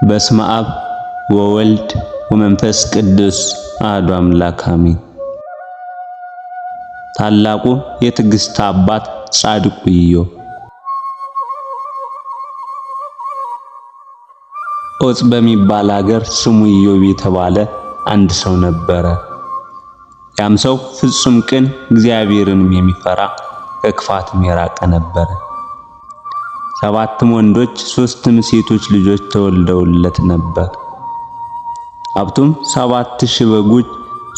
በስመ አብ ወወልድ ወመንፈስ ቅዱስ አሐዱ አምላክ አሜን። ታላቁ የትዕግስት አባት ጻድቁ ኢዮብ። ዖፅ በሚባል አገር ስሙ ኢዮብ የተባለ አንድ ሰው ነበረ። ያም ሰው ፍጹም ቅን፣ እግዚአብሔርንም የሚፈራ ከክፋትም የራቀ ነበረ። 7 ወንዶች 3 ሴቶች ልጆች ተወልደውለት ነበር። ሀብቱም 7000 በጎች፣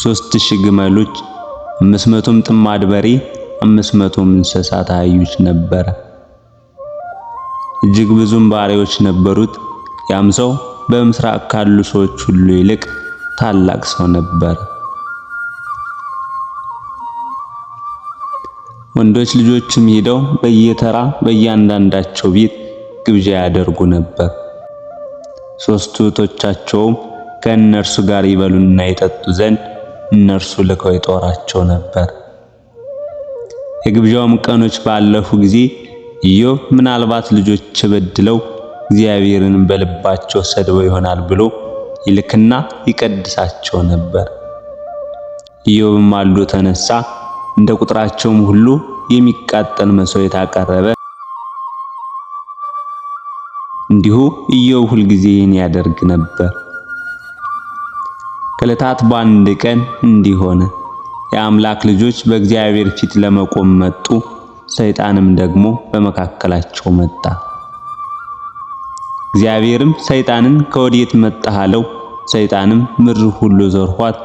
3000 ግመሎች፣ 500 ጥማድ በሬ፣ 500 እንስሳት አህዮች ነበረ። እጅግ ብዙም ባሪያዎች ነበሩት። ያም ሰው በምስራቅ ካሉ ሰዎች ሁሉ ይልቅ ታላቅ ሰው ነበር። ወንዶች ልጆችም ሄደው በየተራ በእያንዳንዳቸው ቤት ግብዣ ያደርጉ ነበር። 3 እህቶቻቸውም ከእነርሱ ጋር ይበሉና ይጠጡ ዘንድ እነርሱ ልከው ይጦራቸው ነበር። የግብዣውም ቀኖች ባለፉ ጊዜ ኢዮብ ምናልባት ልጆች በድለው እግዚአብሔርን በልባቸው ሰድበው ይሆናል ብሎ ይልክና ይቀድሳቸው ነበር። ኢዮብም ማልዶ ተነሳ፣ እንደ ቁጥራቸውም ሁሉ የሚቃጠል መስዋዕት አቀረበ። እንዲሁ ኢዮብ ሁልጊዜ ይህን ያደርግ ነበር። ከዕለታት በአንድ ቀን እንዲህ ሆነ። የአምላክ ልጆች በእግዚአብሔር ፊት ለመቆም መጡ። ሰይጣንም ደግሞ በመካከላቸው መጣ። እግዚአብሔርም ሰይጣንን ከወዴት መጣህ አለው። ሰይጣንም ምድር ሁሉ ዞርኋት፣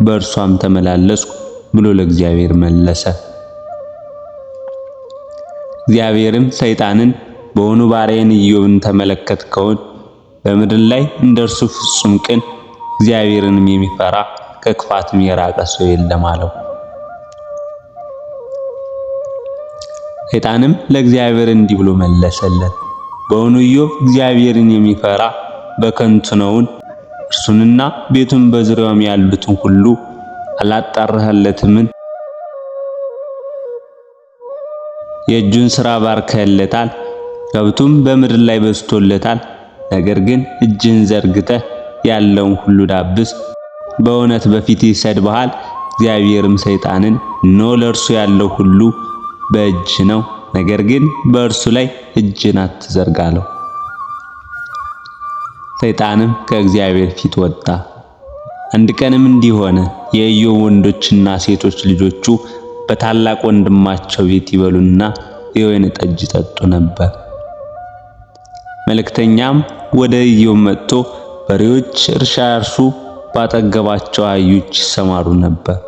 በእርሷም ተመላለስኩ ብሎ ለእግዚአብሔር መለሰ። እግዚአብሔርም ሰይጣንን በውኑ ባሪያዬን ኢዮብን ተመለከትከውን? በምድር ላይ እንደርሱ ፍጹም ቅን፣ እግዚአብሔርንም የሚፈራ ከክፋትም የራቀ ሰው የለም አለው። ሰይጣንም ለእግዚአብሔር እንዲህ ብሎ መለሰለት፣ በውኑ ኢዮብ እግዚአብሔርን የሚፈራ በከንቱ ነውን? እርሱንና ቤቱን በዙሪያውም ያሉትን ሁሉ አላጣራህለትምን? የእጁን ሥራ ባርከህለታል፣ ከብቱም በምድር ላይ በዝቶለታል። ነገር ግን እጅህን ዘርግተህ ያለውን ሁሉ ዳብስ። በእውነት በፊትህ ይሰድብሃል። እግዚአብሔርም ሰይጣንን እነሆ ለእርሱ ያለው ሁሉ በእጅ ነው፣ ነገር ግን በእርሱ ላይ እጅን አትዘርጋ አለው። ሰይጣንም ከእግዚአብሔር ፊት ወጣ። አንድ ቀንም እንዲህ ሆነ። የኢዮብ ወንዶችና ሴቶች ልጆቹ በታላቅ ወንድማቸው ቤት ይበሉና የወይን ጠጅ ይጠጡ ነበር። መልእክተኛም ወደ ኢዮብ መጥቶ በሬዎች እርሻ ያርሱ፣ ባጠገባቸው አህዮች ይሰማሩ ነበር።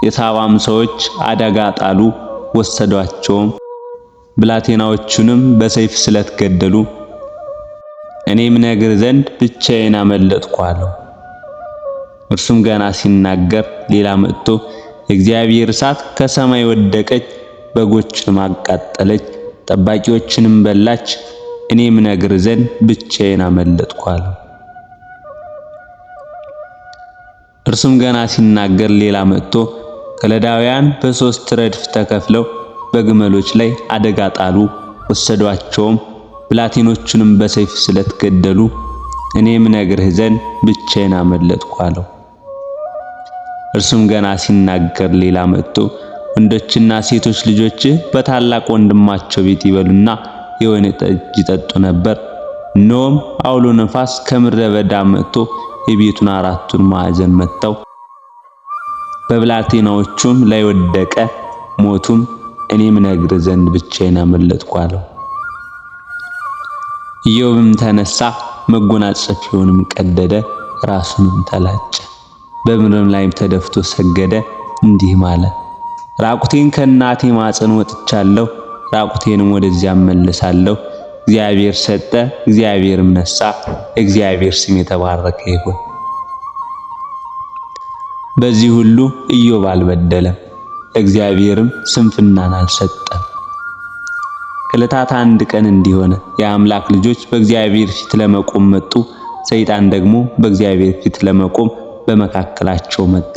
የሳባም ሰዎች አደጋ ጣሉ፣ ወሰዷቸውም፣ ብላቴናዎቹንም በሰይፍ ስለት ገደሉ። እኔም ነግር ዘንድ ብቻዬን አመለጥኩ አለው። እርሱም ገና ሲናገር ሌላ መጥቶ የእግዚአብሔር እሳት ከሰማይ ወደቀች፣ በጎችንም አቃጠለች፣ ጠባቂዎችንም በላች። እኔም ነግር ዘንድ ብቻዬን አመለጥኩ አለው። እርሱም ገና ሲናገር ሌላ መጥቶ ከለዳውያን በ3 ረድፍ ተከፍለው በግመሎች ላይ አደጋ ጣሉ፣ ወሰዷቸውም፣ ብላቴኖቹንም በሰይፍ ስለት ገደሉ። እኔም ነግርህ ዘንድ ብቻዬን አመለጥኩ አለው። እርሱም ገና ሲናገር ሌላ መጥቶ ወንዶችና ሴቶች ልጆችህ በታላቅ ወንድማቸው ቤት ይበሉና የወይን ጠጅ ይጠጡ ነበር። እነሆም አውሎ ነፋስ ከምድረ በዳ መጥቶ የቤቱን 4ቱን ማዕዘን መታው፣ በብላቴናዎቹም ላይ ወደቀ፣ ሞቱም። እኔም ነግርህ ዘንድ ብቻዬን አመለጥኩ አለው። ኢዮብም ተነሳ፣ መጎናጸፊያውንም ቀደደ፣ ራሱንም ተላጨ፣ በምድርም ላይም ተደፍቶ ሰገደ፣ እንዲህም አለ፣ ራቁቴን ከእናቴ ማፀን ወጥቻለሁ፣ ራቁቴንም ወደዚያ እመለሳለሁ። እግዚአብሔር ሰጠ፣ እግዚአብሔርም ነሳ፣ እግዚአብሔር ስም የተባረከ ይሁን። በዚህ ሁሉ ኢዮብ አልበደለም፣ እግዚአብሔርም ስንፍናን አልሰጠም። ከዕለታት አንድ ቀን እንዲህ ሆነ። የአምላክ ልጆች በእግዚአብሔር ፊት ለመቆም መጡ። ሰይጣን ደግሞ በእግዚአብሔር ፊት ለመቆም በመካከላቸው መጣ።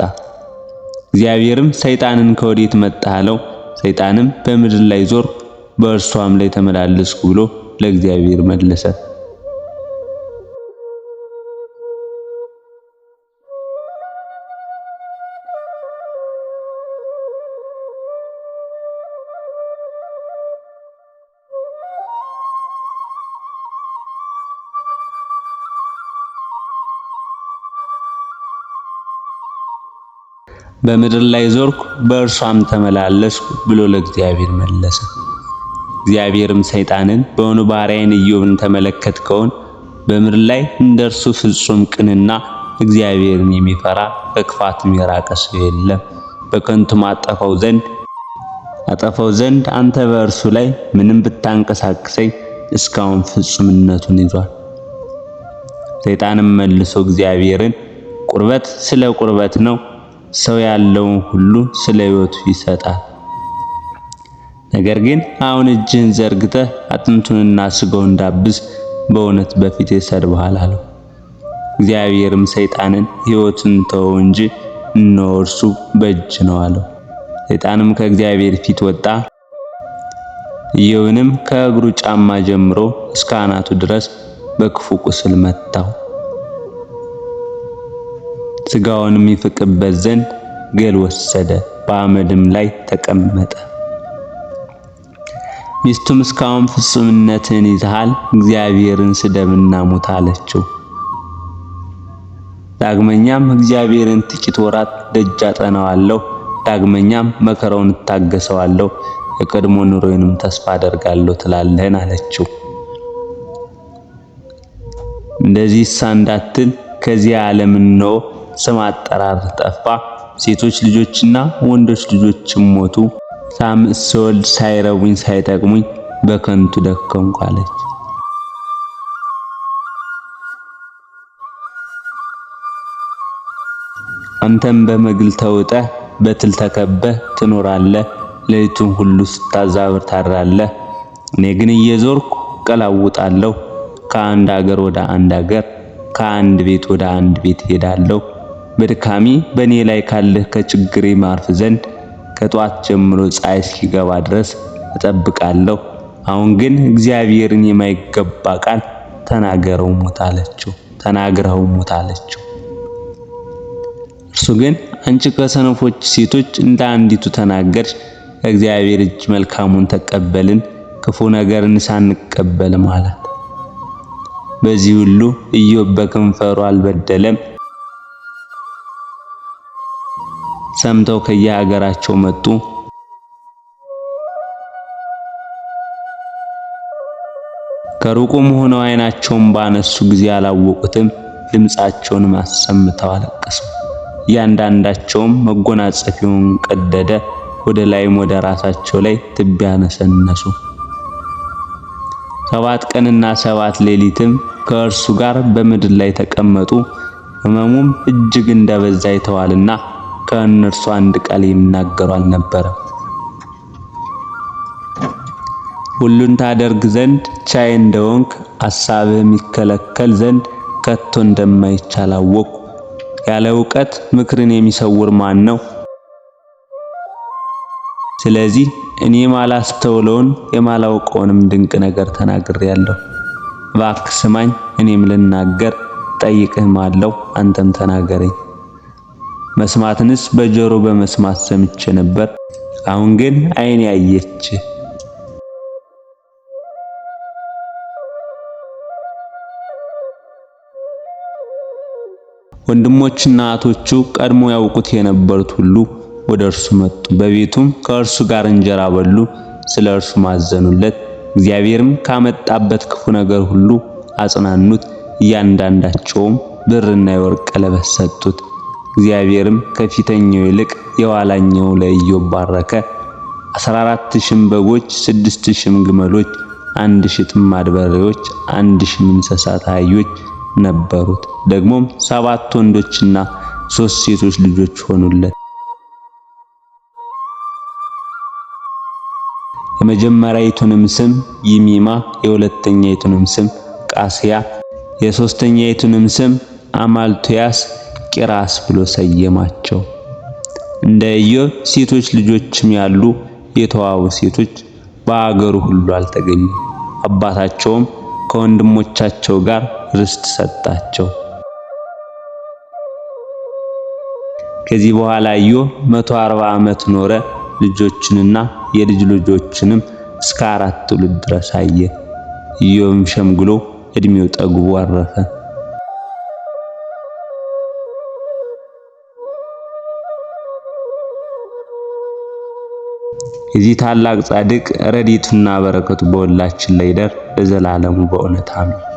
እግዚአብሔርም ሰይጣንን ከወዴት መጣህ አለው። ሰይጣንም በምድር ላይ ዞርኩ፣ በእርሷም ላይ ተመላለስኩ ብሎ ለእግዚአብሔር መለሰ። በምድር ላይ ዞርኩ፣ በእርሷም ተመላለስኩ ብሎ ለእግዚአብሔር መለሰ። እግዚአብሔርም ሰይጣንን በውኑ ባሪያዬን ኢዮብን ተመለከትከውን? በምድር ላይ እንደርሱ ፍጹም ቅንና እግዚአብሔርን የሚፈራ ከክፋትም የራቀ ሰው የለም። በከንቱም አጠፋው ዘንድ አንተ በእርሱ ላይ ምንም ብታንቀሳቅሰኝ እስካሁን ፍጹምነቱን ይዟል። ሰይጣንም መልሶ እግዚአብሔርን ቁርበት ስለ ቁርበት ነው፣ ሰው ያለውን ሁሉ ስለ ሕይወቱ ይሰጣል። ነገር ግን አሁን እጅህን ዘርግተህ አጥንቱንና ሥጋውን ዳብስ፣ በእውነት በፊቴ ሰድበሃል አለው። እግዚአብሔርም ሰይጣንን ሕይወቱን ተወው እንጂ እነሆ እርሱ በእጅ ነው አለው። ሰይጣንም ከእግዚአብሔር ፊት ወጣ፣ ኢዮብንም ከእግሩ ጫማ ጀምሮ እስከ አናቱ ድረስ በክፉ ቁስል መታው። ሥጋውንም ይፍቅበት ዘንድ ገል ወሰደ፣ በአመድም ላይ ተቀመጠ። ሚስቱም እስካሁን ፍጹምነትን ይዘሃል፣ እግዚአብሔርን ስደብና ሙት አለችው። ዳግመኛም እግዚአብሔርን ጥቂት ወራት ደጅ አጠናዋለሁ፣ ዳግመኛም መከራውን እታገሰዋለሁ፣ የቀድሞ ኑሮዬንም ተስፋ አደርጋለሁ ትላለህን አለችው። እንደዚህ እንዳትል ከዚህ ዓለም እነሆ ስም አጠራር ጠፋ፣ ሴቶች ልጆችና ወንዶች ልጆችም ሞቱ፣ ስወልድ ሳይረቡኝ ሳይጠቅሙኝ በከንቱ ደከምኩ አለች። አንተም በመግል ተውጠህ በትል ተከበህ ትኖራለህ፣ ሌሊቱን ሁሉ ስታዛብር ታድራለህ። እኔ ግን እየዞርኩ እቀላውጣለሁ፣ ከአንድ አገር ወደ አንድ አገር፣ ከአንድ ቤት ወደ አንድ ቤት ሄዳለሁ። በድካሚ በእኔ ላይ ካለህ ከችግሬ ማርፍ ዘንድ ከጧት ጀምሮ ፀሐይ እስኪገባ ድረስ እጠብቃለሁ። አሁን ግን እግዚአብሔርን የማይገባ ቃል ተናግረኸው ሙት አለችው። እርሱ ግን አንቺ ከሰነፎች ሴቶች እንደ አንዲቱ ተናገርሽ፣ ከእግዚአብሔር እጅ መልካሙን ተቀበልን፣ ክፉ ነገርን ሳንቀበልም አላት። በዚህ ሁሉ ኢዮብ በከንፈሩ አልበደለም። ሰምተው ከየሀገራቸው መጡ። ከሩቁም ሆነው ዓይናቸውን ባነሱ ጊዜ አላወቁትም፣ ድምፃቸውንም አሰምተው አለቀሱ። እያንዳንዳቸውም መጎናጸፊያውን ቀደደ፣ ወደ ላይም ወደ ራሳቸው ላይ ትቢያ ነሰነሱ። 7 ቀንና 7 ሌሊትም ከእርሱ ጋር በምድር ላይ ተቀመጡ። ሕመሙም እጅግ እንደበዛ አይተዋልና ከእነርሱ አንድ ቃል የሚናገሩ አልነበረም። ሁሉን ታደርግ ዘንድ ቻይ እንደሆንክ ሐሳብህም ይከለከል ዘንድ ከቶ እንደማይቻል አወቅሁ። ያለ ዕውቀት ምክርን የሚሰውር ማን ነው? ስለዚህ እኔ የማላስተውለውን የማላውቀውንም ድንቅ ነገር ተናግሬአለሁ። እባክህ ስማኝ፣ እኔም ልናገር፣ ጠይቅህም አለው፣ አንተም ተናገረኝ። መስማትንስ በጆሮ በመስማት ሰምቼ ነበር፣ አሁን ግን ዓይኔ አየች። ወንድሞችና እህቶቹ ቀድሞ ያውቁት የነበሩት ሁሉ ወደ እርሱ መጡ። በቤቱም ከእርሱ ጋር እንጀራ በሉ፣ ስለ እርሱ ማዘኑለት። እግዚአብሔርም ካመጣበት ክፉ ነገር ሁሉ አጽናኑት። እያንዳንዳቸውም ብርና የወርቅ ቀለበት ሰጡት። እግዚአብሔርም ከፊተኛው ይልቅ የኋላኛው ለኢዮብ ባረከ። 14,000 በጎች፣ 6,000 ግመሎች፣ 1,000 ጥማድ በሬዎች፣ 1,000 እንስሳት አህዮች ነበሩት። ደግሞም 7 ወንዶችና 3 ሴቶች ልጆች ሆኑለት። የመጀመሪያይቱንም ስም ይሚማ፣ የሁለተኛይቱንም ስም ቃስያ፣ የሶስተኛይቱንም ስም አማልቶያስ ቂራስ ብሎ ሰየማቸው። እንደ ኢዮብ ሴቶች ልጆችም ያሉ የተዋቡ ሴቶች በአገሩ ሁሉ አልተገኙም። አባታቸውም ከወንድሞቻቸው ጋር ርስት ሰጣቸው። ከዚህ በኋላ ኢዮብ 140 ዓመት ኖረ። ልጆችንና የልጅ ልጆችንም እስከ 4 ትውልድ ድረስ አየ። ኢዮብም ሸምግሎ እድሜው ጠግቦ አረፈ። የዚህ ታላቅ ጻድቅ ረድኤቱና በረከቱ በሁላችን ላይ ይደር ለዘላለሙ በእውነት አሜን።